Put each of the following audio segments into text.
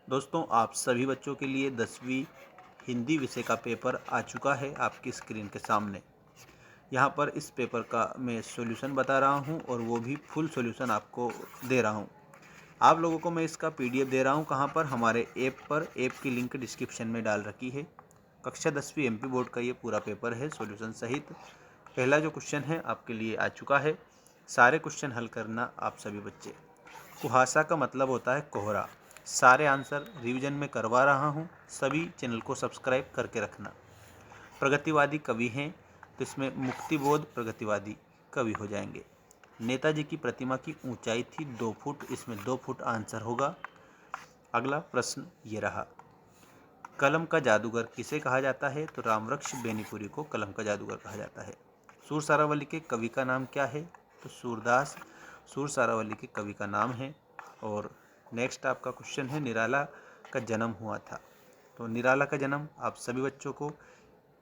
दोस्तों, आप सभी बच्चों के लिए 10वीं हिंदी विषय का पेपर आ चुका है आपकी स्क्रीन के सामने। यहाँ पर इस पेपर का मैं सॉल्यूशन बता रहा हूँ और वो भी फुल सॉल्यूशन आपको दे रहा हूँ। आप लोगों को मैं इसका पीडीएफ दे रहा हूँ कहाँ पर, हमारे ऐप पर। ऐप की लिंक डिस्क्रिप्शन में डाल रखी है। कक्षा 10वीं एमपी बोर्ड का ये पूरा पेपर है सॉल्यूशन सहित। पहला जो क्वेश्चन है आपके लिए आ चुका है। सारे क्वेश्चन हल करना आप सभी बच्चे। कुहासा का मतलब होता है कोहरा। सारे आंसर रिवीजन में करवा रहा हूँ, सभी चैनल को सब्सक्राइब करके रखना। प्रगतिवादी कवि हैं तो इसमें मुक्तिबोध प्रगतिवादी कवि हो जाएंगे। नेताजी की प्रतिमा की ऊंचाई थी 2 फुट, इसमें 2 फुट आंसर होगा। अगला प्रश्न ये रहा, कलम का जादूगर किसे कहा जाता है? तो रामवृक्ष बेनीपुरी को कलम का जादूगर कहा जाता है। सूर सारावली के कवि का नाम क्या है? तो सूरदास सूर सारावली के कवि का नाम है। और नेक्स्ट आपका क्वेश्चन है, निराला का जन्म हुआ था। तो निराला का जन्म आप सभी बच्चों को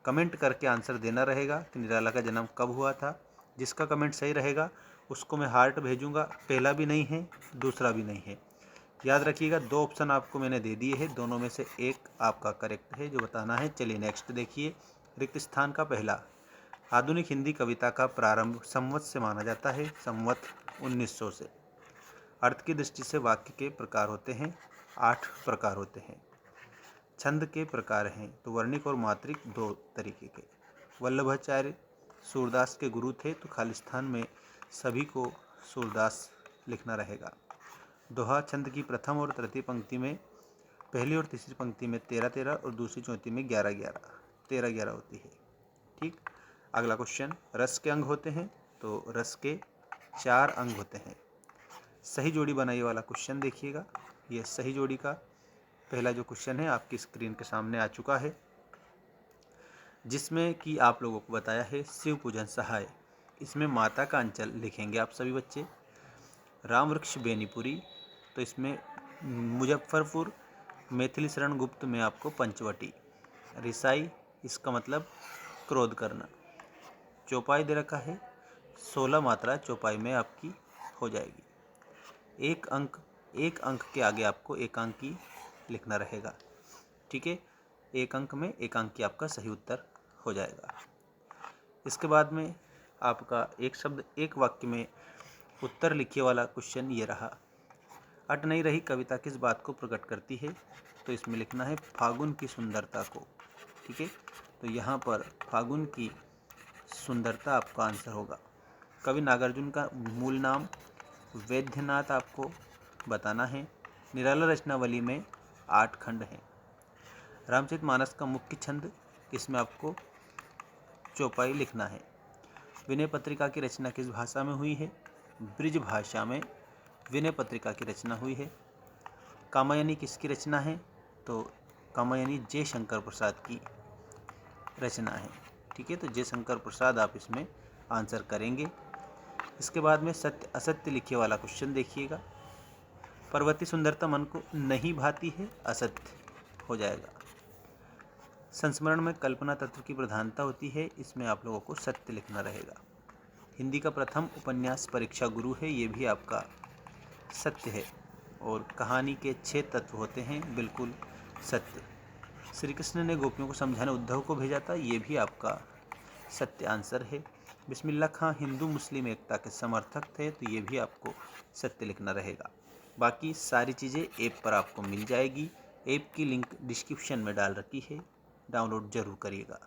कमेंट करके आंसर देना रहेगा कि निराला का जन्म कब हुआ था। जिसका कमेंट सही रहेगा उसको मैं हार्ट भेजूंगा। पहला भी नहीं है, दूसरा भी नहीं है। याद रखिएगा, 2 ऑप्शन आपको मैंने दे दिए हैं, दोनों में से एक आपका करेक्ट है जो बताना है। चलिए नेक्स्ट देखिए, रिक्त स्थान का पहला। आधुनिक हिंदी कविता का प्रारंभ संवत से माना जाता है, संवत 1900 से। अर्थ की दृष्टि से वाक्य के प्रकार होते हैं, 8 प्रकार होते हैं। छंद के प्रकार हैं तो वर्णिक और मात्रिक 2 तरीके के। वल्लभाचार्य सूरदास के गुरु थे तो खालिस्तान में सभी को सूरदास लिखना रहेगा। दोहा छंद की प्रथम और तृतीय पंक्ति में, पहली और तीसरी पंक्ति में 13-13 और दूसरी चौथी में 11-11, 13-11 होती है। ठीक। अगला क्वेश्चन, रस के अंग होते हैं तो रस के 4 अंग होते हैं। सही जोड़ी बनाइए वाला क्वेश्चन देखिएगा। ये सही जोड़ी का पहला जो क्वेश्चन है आपकी स्क्रीन के सामने आ चुका है, जिसमें कि आप लोगों को बताया है शिव पूजन सहाय। इसमें माता का अंचल लिखेंगे आप सभी बच्चे। रामवृक्ष बेनीपुरी तो इसमें मुजफ्फरपुर। मैथिली शरण गुप्त में आपको पंचवटी। रिसाई इसका मतलब क्रोध करना। चौपाई दे रखा है, 16 मात्रा चौपाई में आपकी हो जाएगी। एक अंक के आगे आपको एकांकी लिखना रहेगा। ठीक है, एक अंक में एकांकी आपका सही उत्तर हो जाएगा। इसके बाद में आपका एक शब्द एक वाक्य में उत्तर लिखिए वाला क्वेश्चन ये रहा। अट नहीं रही कविता किस बात को प्रकट करती है? तो इसमें लिखना है फागुन की सुंदरता को। ठीक है, तो यहाँ पर फागुन की सुंदरता आपका आंसर होगा। कवि नागार्जुन का मूल नाम वैद्यनाथ आपको बताना है। निराला रचनावली में 8 खंड हैं। रामचरितमानस का मुख्य छंद, इसमें आपको चौपाई लिखना है। विनय पत्रिका की रचना किस भाषा में हुई है? ब्रिज भाषा में विनय पत्रिका की रचना हुई है। कामायनी किसकी रचना है? तो कामायनी जय शंकर प्रसाद की रचना है। ठीक है, तो जय शंकर प्रसाद आप इसमें आंसर करेंगे। इसके बाद में सत्य असत्य लिखिए वाला क्वेश्चन देखिएगा। पर्वती सुंदरता मन को नहीं भाती है, असत्य हो जाएगा। संस्मरण में कल्पना तत्व की प्रधानता होती है, इसमें आप लोगों को सत्य लिखना रहेगा। हिंदी का प्रथम उपन्यास परीक्षा गुरु है, ये भी आपका सत्य है। और कहानी के 6 तत्व होते हैं, बिल्कुल सत्य। श्री कृष्ण ने गोपियों को समझाने उद्धव को भेजा था, ये भी आपका सत्य आंसर है। बिस्मिल्लाह खां हिंदू मुस्लिम एकता के समर्थक थे, तो ये भी आपको सत्य लिखना रहेगा। बाकी सारी चीज़ें ऐप पर आपको मिल जाएगी। ऐप की लिंक डिस्क्रिप्शन में डाल रखी है, डाउनलोड ज़रूर करिएगा।